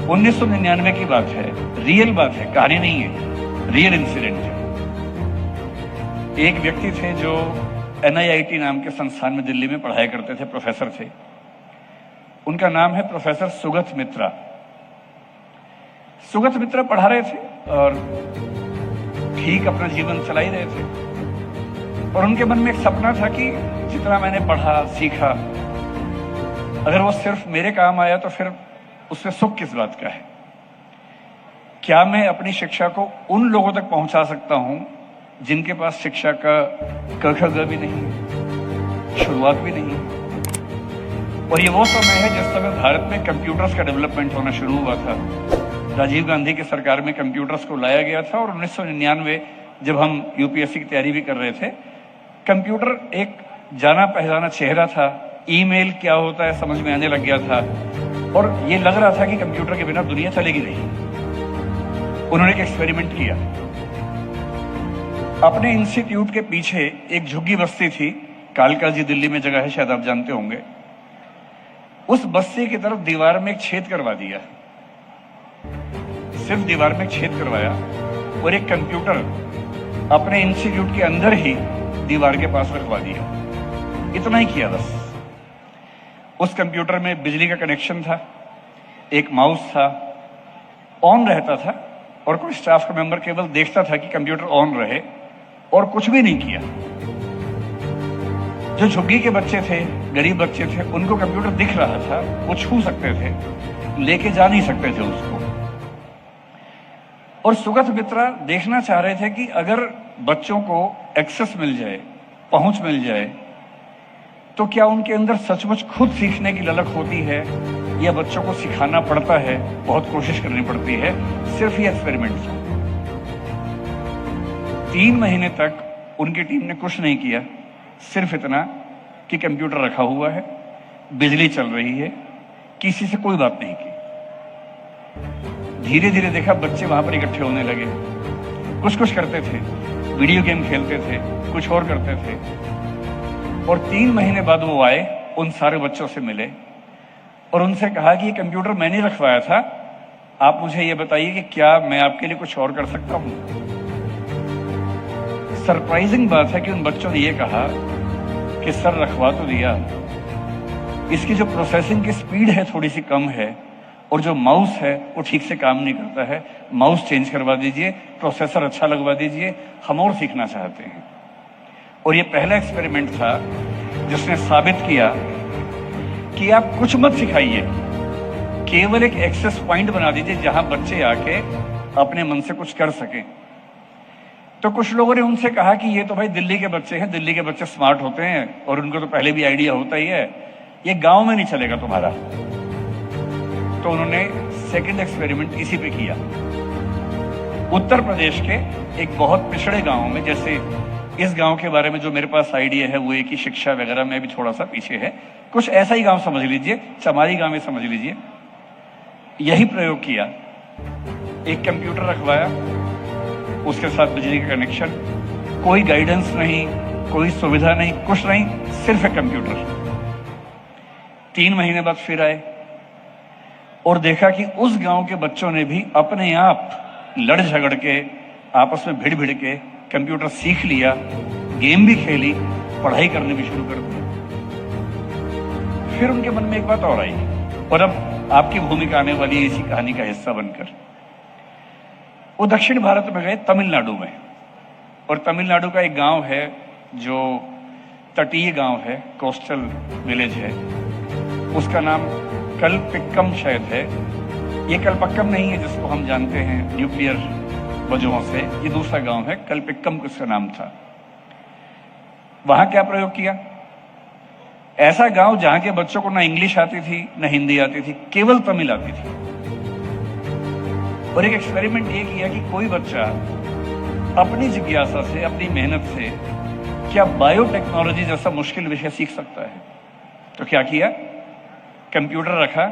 1999 की बात है, रियल बात है, कहानी नहीं है, रियल इंसिडेंट है। एक व्यक्ति थे जो NIIT नाम के संस्थान में दिल्ली में पढ़ाया करते थे, प्रोफेसर थे। उनका नाम है प्रोफेसर सुगत मित्रा। सुगत मित्रा पढ़ा रहे थे और ठीक अपना जीवन चला ही रहे थे, और उनके मन में एक सपना था कि जितना मैंने पढ़ा सीखा, अगर वो सिर्फ मेरे काम आया तो फिर उसमें सुख किस बात का है। क्या मैं अपनी शिक्षा को उन लोगों तक पहुंचा सकता हूं जिनके पास शिक्षा का क ख ग भी नहीं है, शुरुआत भी नहीं है। और ये वो समय है जिस समय भारत में कंप्यूटर्स का डेवलपमेंट होना शुरू हुआ था। राजीव गांधी की सरकार में कंप्यूटर्स को लाया गया था, और 1999 जब हम UPSC की तैयारी भी कर रहे थे, कंप्यूटर एक जाना पहचाना चेहरा था। ईमेल क्या होता है समझ में आने लग गया था, और ये लग रहा था कि कंप्यूटर के बिना दुनिया चलेगी नहीं। उन्होंने एक एक्सपेरिमेंट किया। अपने इंस्टीट्यूट के पीछे एक झुग्गी बस्ती थी, कालका जी दिल्ली में जगह है, शायद आप जानते होंगे। उस बस्ती की तरफ दीवार में एक छेद करवा दिया, सिर्फ दीवार में एक छेद करवाया, और एक कंप्यूटर अपने इंस्टीट्यूट के अंदर ही दीवार के पास रखवा दिया। इतना ही किया बस। उस कंप्यूटर में बिजली का कनेक्शन था, एक माउस था, ऑन रहता था, और कोई स्टाफ का मेंबर केवल देखता था कि कंप्यूटर ऑन रहे, और कुछ भी नहीं किया। जो झुग्गी के बच्चे थे, गरीब बच्चे थे, उनको कंप्यूटर दिख रहा था, वो छू सकते थे, लेके जा नहीं सकते थे उसको। और सुगत मित्रा देखना चाह रहे थे कि अगर बच्चों को एक्सेस मिल जाए, पहुंच मिल जाए, तो क्या उनके अंदर सचमुच खुद सीखने की ललक होती है, या बच्चों को सिखाना पड़ता है, बहुत कोशिश करनी पड़ती है। सिर्फ ये एक्सपेरिमेंट था। 3 महीने तक उनकी टीम ने कुछ नहीं किया, सिर्फ इतना कि कंप्यूटर रखा हुआ है, बिजली चल रही है, किसी से कोई बात नहीं की। धीरे धीरे देखा बच्चे वहां पर इकट्ठे होने लगे, कुछ कुछ करते थे, वीडियो गेम खेलते थे, कुछ और करते थे। और 3 महीने बाद वो आए, उन सारे बच्चों से मिले और उनसे कहा कि ये कंप्यूटर मैंने रखवाया था, आप मुझे ये बताइए कि क्या मैं आपके लिए कुछ और कर सकता हूं। सरप्राइजिंग बात है कि उन बच्चों ने ये कहा कि सर रखवा तो दिया, इसकी जो प्रोसेसिंग की स्पीड है थोड़ी सी कम है, और जो माउस है वो ठीक से काम नहीं करता है, माउस चेंज करवा दीजिए, प्रोसेसर अच्छा लगवा दीजिए, हम और सीखना चाहते हैं। और ये पहला एक्सपेरिमेंट था जिसने साबित किया कि आप कुछ मत सिखाइए, केवल एक एक्सेस पॉइंट बना दीजिए जहां बच्चे आके अपने मन से कुछ कर सकें। तो कुछ लोगों ने उनसे कहा कि ये तो भाई दिल्ली के बच्चे हैं, दिल्ली के बच्चे स्मार्ट होते हैं और उनको तो पहले भी आइडिया होता ही है, ये गांव में नहीं चलेगा तुम्हारा। तो उन्होंने सेकंड एक्सपेरिमेंट इसी पे किया। उत्तर प्रदेश के एक बहुत पिछड़े गांव में, जैसे इस गांव के बारे में जो मेरे पास आइडिया है वो एक ही शिक्षा वगैरह में भी थोड़ा सा पीछे है, कुछ ऐसा ही गांव समझ लीजिए, चमारी गांव में समझ लीजिए। यही प्रयोग किया, एक कंप्यूटर रखवाया, उसके साथ बिजली का कनेक्शन, कोई गाइडेंस नहीं, कोई सुविधा नहीं, कुछ नहीं, सिर्फ एक कंप्यूटर। 3 महीने बाद फिर आए और देखा कि उस गांव के बच्चों ने भी अपने आप लड़ झगड़ के, आपस में भिड़ भिड़ के कंप्यूटर सीख लिया, गेम भी खेली, पढ़ाई करनी भी शुरू कर दी। फिर उनके मन में एक बात और आई, और अब आपकी भूमिका आने वाली है इसी कहानी का हिस्सा बनकर। वो दक्षिण भारत में गए, तमिलनाडु में, और तमिलनाडु का एक गांव है जो तटीय गांव है, कोस्टल विलेज है, उसका नाम कलपिक्कम शायद है। ये कलपक्कम नहीं है जिसको हम जानते हैं न्यूक्लियर वजहों से, ये दूसरा गांव है, कलपिक्कम उसका नाम था। वहां क्या प्रयोग किया, ऐसा गांव जहां के बच्चों को ना इंग्लिश आती थी, ना हिंदी आती थी, केवल तमिल आती थी। और एक एक्सपेरिमेंट ये किया कि कोई बच्चा अपनी जिज्ञासा से, अपनी मेहनत से क्या बायोटेक्नोलॉजी जैसा मुश्किल विषय सीख सकता है। तो क्या किया, कंप्यूटर रखा,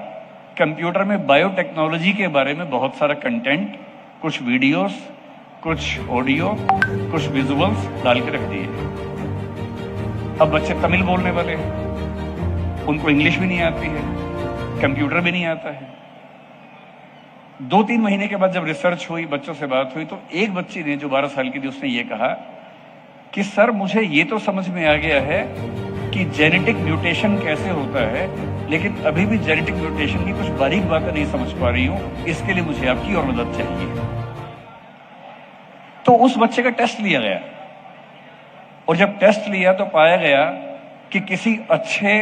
कंप्यूटर में बायोटेक्नोलॉजी के बारे में बहुत सारा कंटेंट, कुछ वीडियोस, कुछ ऑडियो, कुछ विजुअल्स डाल के रख दिए। अब बच्चे तमिल बोलने वाले हैं, उनको इंग्लिश भी नहीं आती है, कंप्यूटर भी नहीं आता है। 2-3 महीने के बाद जब रिसर्च हुई, बच्चों से बात हुई, तो एक बच्ची ने जो 12 साल की थी, उसने ये कहा कि सर मुझे ये तो समझ में आ गया है कि जेनेटिक म्यूटेशन कैसे होता है, लेकिन अभी भी जेनेटिक म्यूटेशन की कुछ बारीक बातें नहीं समझ पा रही हूं, इसके लिए मुझे आपकी और मदद चाहिए। तो उस बच्चे का टेस्ट लिया गया और जब टेस्ट लिया तो पाया गया कि किसी अच्छे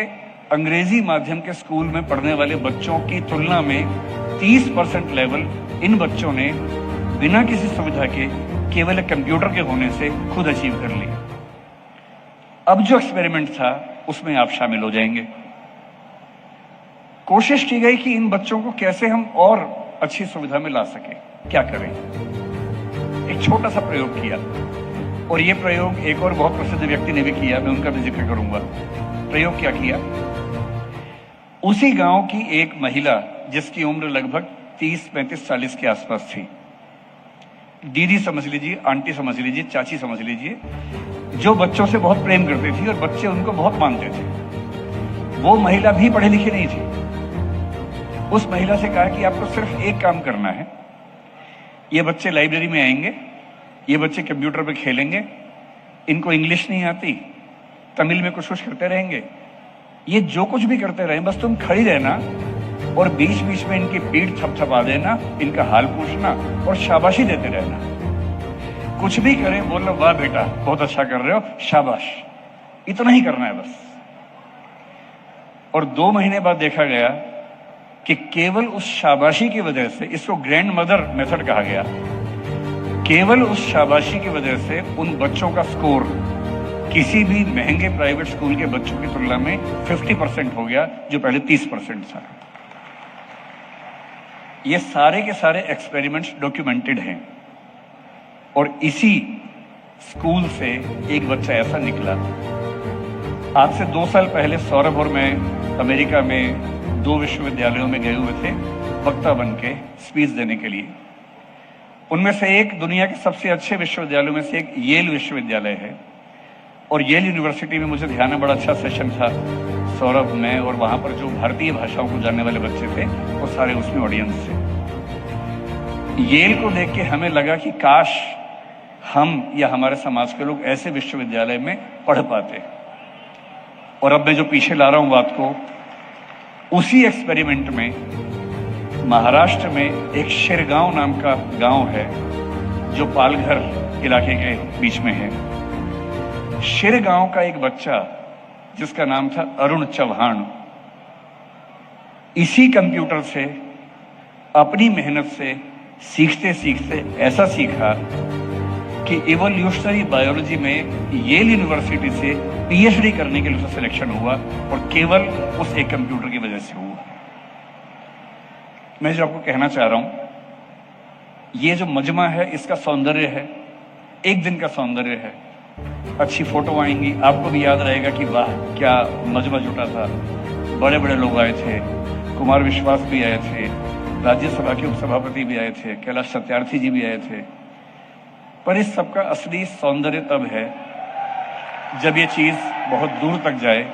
अंग्रेजी माध्यम के स्कूल में पढ़ने वाले बच्चों की तुलना में 30% लेवल इन बच्चों ने बिना किसी सुविधा के केवल कंप्यूटर के होने से खुद अचीव कर लिया। अब जो एक्सपेरिमेंट था उसमें आप शामिल हो जाएंगे। कोशिश की गई कि इन बच्चों को कैसे हम और अच्छी सुविधा में ला सके, क्या करें। एक छोटा सा प्रयोग किया और ये प्रयोग एक और बहुत प्रसिद्ध व्यक्ति ने भी किया, मैं उनका भी जिक्र करूंगा। प्रयोग क्या किया, उसी गांव की एक महिला जिसकी उम्र लगभग 30-35-40 के आसपास थी, दीदी समझ लीजिए, आंटी समझ लीजिए, चाची समझ लीजिए, जो बच्चों से बहुत प्रेम करती थी और बच्चे उनको बहुत मानते थे। वो महिला भी पढ़ी लिखी नहीं थी। उस महिला से कहा कि आपको सिर्फ एक काम करना है, ये बच्चे लाइब्रेरी में आएंगे, ये बच्चे कंप्यूटर पे खेलेंगे, इनको इंग्लिश नहीं आती, तमिल में कुछ करते रहेंगे, ये जो कुछ भी करते रहें, बस तुम खड़ी रहना और बीच बीच में इनकी पीठ थपथपा देना, इनका हाल पूछना और शाबाशी देते रहना। कुछ भी करें बोलना वाह बेटा बहुत अच्छा कर रहे हो, शाबाश, इतना ही करना है बस। और 2 महीने बाद देखा गया कि केवल उस शाबाशी की वजह से, इसको ग्रैंड मदर मेथड कहा गया, केवल उस शाबाशी की वजह से उन बच्चों का स्कोर किसी भी महंगे प्राइवेट स्कूल के बच्चों की तुलना में 50% हो गया, जो पहले 30% था। ये सारे के सारे एक्सपेरिमेंट्स डॉक्यूमेंटेड हैं और इसी स्कूल से एक बच्चा ऐसा निकला। आज से 2 साल पहले सौरभ और मैं अमेरिका में 2 विश्वविद्यालयों में गए हुए थे वक्ता बन के स्पीच देने के लिए। उनमें से एक दुनिया के सबसे अच्छे विश्वविद्यालयों में से एक येल विश्वविद्यालय है और येल यूनिवर्सिटी में मुझे ध्यान है बड़ा अच्छा सेशन था। सौरभ, मैं और वहां पर जो भारतीय भाषाओं को जानने वाले बच्चे थे वो सारे उसमें ऑडियंस थे। येल को देख के हमें लगा कि काश हम या हमारे समाज के लोग ऐसे विश्वविद्यालय में पढ़ पाते। और अब मैं जो पीछे ला रहा हूं बात को, उसी एक्सपेरिमेंट में महाराष्ट्र में एक शिरगांव नाम का गांव है जो पालघर इलाके के बीच में है। शिरगांव का एक बच्चा जिसका नाम था अरुण चौहान, इसी कंप्यूटर से अपनी मेहनत से सीखते सीखते ऐसा सीखा कि इवोल्यूशनरी बायोलॉजी में येल यूनिवर्सिटी से पीएचडी करने के लिए उसका सिलेक्शन हुआ और केवल उस एक कंप्यूटर की वजह से हुआ। मैं जो आपको कहना चाह रहा हूं, ये जो मजमा है इसका सौंदर्य है, एक दिन का सौंदर्य है। अच्छी फोटो आएंगी, आपको भी याद रहेगा कि वाह क्या मजमा जुटा था, बड़े बड़े लोग आए थे, कुमार विश्वास भी आए थे, राज्यसभा के उपसभापति भी आए थे, कैलाश सत्यार्थी जी भी आए थे। पर इस सबका असली सौंदर्य तब है जब ये चीज बहुत दूर तक जाए,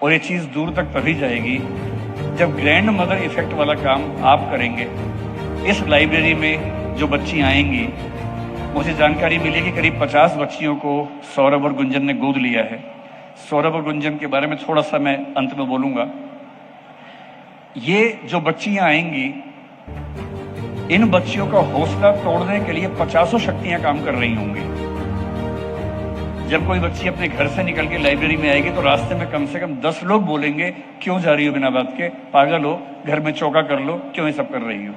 और ये चीज दूर तक तभी जाएगी जब ग्रैंड मदर इफेक्ट वाला काम आप करेंगे। इस लाइब्रेरी में जो बच्ची आएंगी, मुझे जानकारी मिली कि करीब 50 बच्चियों को सौरभ और गुंजन ने गोद लिया है। सौरभ और गुंजन के बारे में थोड़ा सा मैं अंत में बोलूंगा। ये जो बच्चियां आएंगी, इन बच्चियों का हौसला तोड़ने के लिए 50 शक्तियां काम कर रही होंगी। जब कोई बच्ची अपने घर से निकल के लाइब्रेरी में आएगी तो रास्ते में कम से कम 10 लोग बोलेंगे, क्यों जा रही हो बिना बात के, पागल हो, घर में चौका कर लो, क्यों ये सब कर रही हो।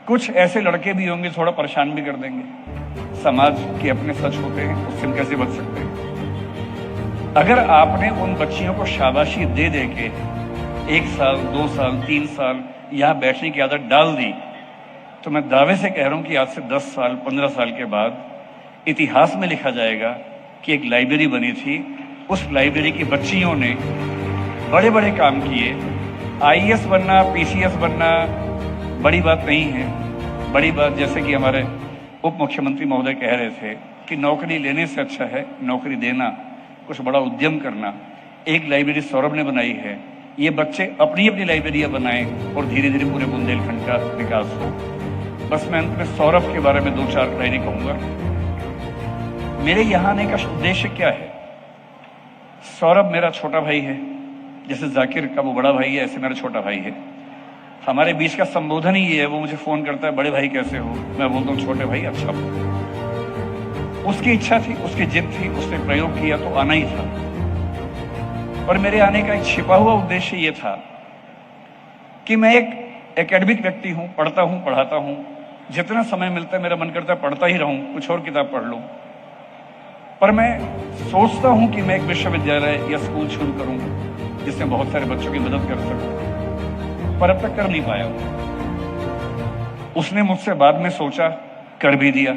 कुछ ऐसे लड़के भी होंगे थोड़ा परेशान भी कर देंगे। समाज के अपने सच होते हैं, उससे हम कैसे बच सकते हैं। अगर आपने उन बच्चियों को शाबाशी दे दे के 1 साल 2 साल 3 साल यहाँ बैठने की आदत डाल दी, तो मैं दावे से कह रहा हूं कि आज से 10 साल 15 साल के बाद इतिहास में लिखा जाएगा कि एक लाइब्रेरी बनी थी, उस लाइब्रेरी की बच्चियों ने बड़े बड़े काम किए। आईएएस बनना, पीसीएस बनना बड़ी बात नहीं है। बड़ी बात, जैसे कि हमारे उप मुख्यमंत्री महोदय कह रहे थे, कि नौकरी लेने से अच्छा है नौकरी देना, कुछ बड़ा उद्यम करना। एक लाइब्रेरी सौरभ ने बनाई है, ये बच्चे अपनी अपनी लाइब्रेरियां बनाएं और धीरे धीरे पूरे बुंदेलखंड का विकास हो। बस मैं अंत में सौरभ के बारे में 2-4 लाइनें कहूंगा। मेरे यहाँ आने का उद्देश्य क्या है? सौरभ मेरा छोटा भाई है, जैसे जाकिर का वो बड़ा भाई है, ऐसे मेरा छोटा भाई है। हमारे बीच का संबोधन ही ये है। वो मुझे फोन करता है, बड़े भाई कैसे हो? मैं बोलता हूँ छोटे भाई अच्छा हो। उसकी इच्छा थी, उसकी जिद थी, उसने प्रयोग किया तो आना ही था। और मेरे आने का एक छिपा हुआ उद्देश्य ये था कि मैं एक एकेडमिक व्यक्ति हूं, पढ़ता हूं, पढ़ाता हूं। जितना समय मिलता है मेरा मन करता है पढ़ता ही रहूं, कुछ और किताब पढ़ लूं। पर मैं सोचता हूं कि मैं एक विश्वविद्यालय या स्कूल शुरू करूं जिसमें बहुत सारे बच्चों की मदद कर सकूं, पर अब तक कर नहीं पाया। उसने मुझसे बाद में सोचा, कर भी दिया।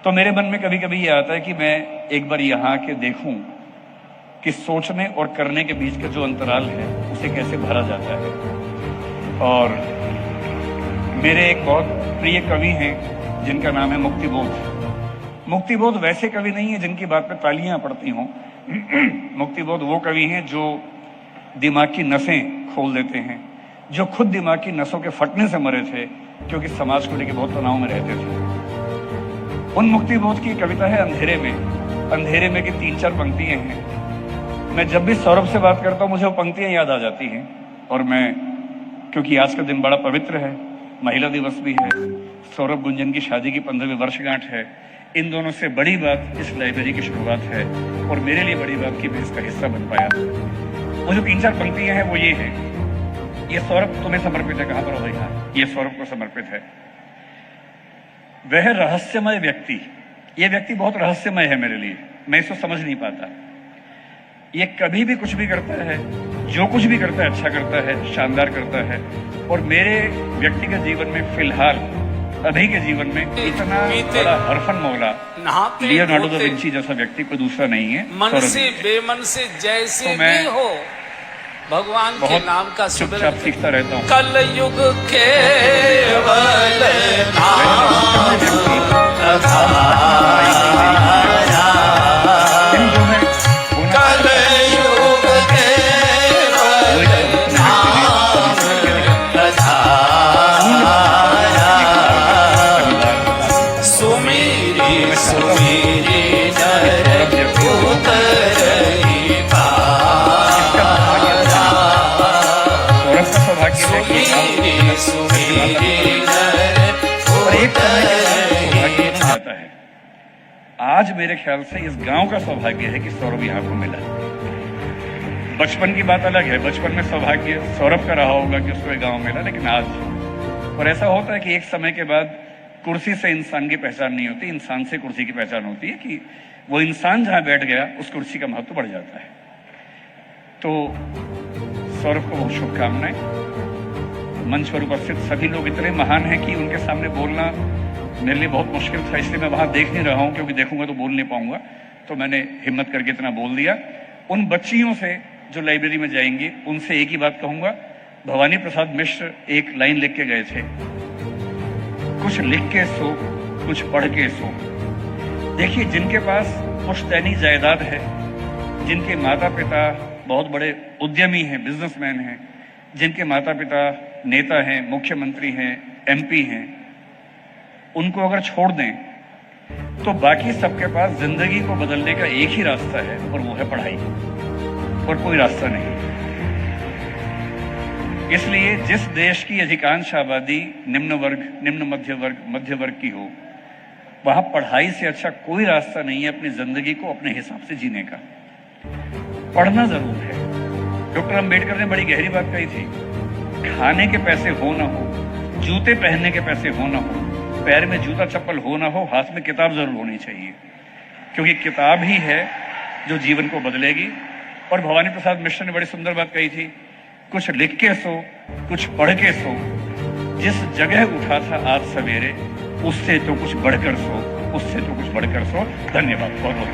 तो मेरे मन में कभी कभी ये आता है कि मैं एक बार यहाँ आके देखूं कि सोचने और करने के बीच का जो अंतराल है उसे कैसे भरा जाता है। और मेरे एक बहुत प्रिय कवि हैं जिनका नाम है मुक्तिबोध। मुक्तिबोध वैसे कवि नहीं है जिनकी बात पे तालियां पड़ती हों। मुक्तिबोध वो कवि हैं जो दिमाग की नसें खोल देते हैं, जो खुद दिमाग की नसों के फटने से मरे थे क्योंकि समाज को लेकर बहुत तनाव में रहते थे। उन मुक्तिबोध की कविता है अंधेरे में। अंधेरे में की 3-4 पंक्तियां हैं। मैं जब भी सौरभ से बात करता हूँ मुझे वो पंक्तियां याद आ जाती हैं। और मैं, क्योंकि आज का दिन बड़ा पवित्र है, महिला दिवस भी है, सौरभ गुंजन की शादी की 15वीं वर्षगांठ है, इन दोनों से बड़ी बात इस लाइब्रेरी की शुरुआत है और मेरे लिए बड़ी बात कि मैं इसका हिस्सा बन पाया। वो जो 3-4 पंक्तियां हैं वो ये है, ये सौरभ तुम्हें समर्पित है। कहाँ पर हो भाई? हाँ, ये सौरभ को समर्पित है। वह रहस्यमय व्यक्ति, ये व्यक्ति बहुत रहस्यमय है मेरे लिए, मैं इसको समझ नहीं पाता। ये कभी भी कुछ भी करता है, जो कुछ भी करता है अच्छा करता है, शानदार करता है। और मेरे व्यक्तिगत जीवन में फिलहाल अभी के जीवन में इतना बड़ा हरफन मौला लियोनार्डो दा विंची जैसा व्यक्ति कोई दूसरा नहीं है। मन से बेमन से जैसे तो मैं भी हो भगवान के नाम का चुपचाप सीखता रहता हूँ। कल युग केवल नाम आज मेरे ख्याल से इस गांव का सौभाग्य है कि सौरभ यहाँ को मिला। बचपन की बात अलग है, बचपन में सौभाग्य सौरभ का रहा होगा कि उसको गांव मिला, लेकिन आज और ऐसा होता है कि एक समय के बाद कुर्सी से इंसान की पहचान नहीं होती, इंसान से कुर्सी की पहचान होती है कि वो इंसान जहां बैठ गया उस कुर्सी का महत्व बढ़ जाता है। तो सौरभ को बहुत शुभकामनाएं। मंच पर उपस्थित सभी लोग इतने महान हैं कि उनके सामने बोलना मेरे लिए बहुत मुश्किल था, इसलिए मैं वहां देख नहीं रहा हूं, क्योंकि देखूंगा तो बोल नहीं पाऊंगा। तो मैंने हिम्मत करके इतना बोल दिया। उन बच्चियों से जो लाइब्रेरी में जाएंगी उनसे एक ही बात कहूंगा। भवानी प्रसाद मिश्र एक लाइन लिख के गए थे, कुछ लिख के सो, कुछ पढ़ के सो। देखिए, जिनके पास पुश्तैनी जायदाद है, जिनके माता पिता बहुत बड़े उद्यमी हैं, बिजनेसमैन हैं, जिनके माता पिता नेता हैं, मुख्यमंत्री हैं, एमपी हैं, उनको अगर छोड़ दें तो बाकी सबके पास जिंदगी को बदलने का एक ही रास्ता है और वो है पढ़ाई, और कोई रास्ता नहीं। इसलिए जिस देश की अधिकांश आबादी निम्न वर्ग, निम्न मध्य वर्ग की हो, वहां पढ़ाई से अच्छा कोई रास्ता नहीं है अपनी जिंदगी को अपने हिसाब से जीने का। पढ़ना जरूर है। डॉक्टर अंबेडकर ने बड़ी गहरी बात कही थी, खाने के पैसे हो ना हो, जूते पहनने के पैसे हो ना हो, पैर में जूता चप्पल हो ना हो, हाथ में किताब जरूर होनी चाहिए, क्योंकि किताब ही है जो जीवन को बदलेगी। और भवानी प्रसाद मिश्र ने बड़ी सुंदर बात कही थी, कुछ लिख के सो, कुछ पढ़ के सो, जिस जगह उठा था आज सवेरे उससे तो कुछ बढ़कर सो, उससे तो कुछ बढ़कर सो। धन्यवाद बहुत बहुत।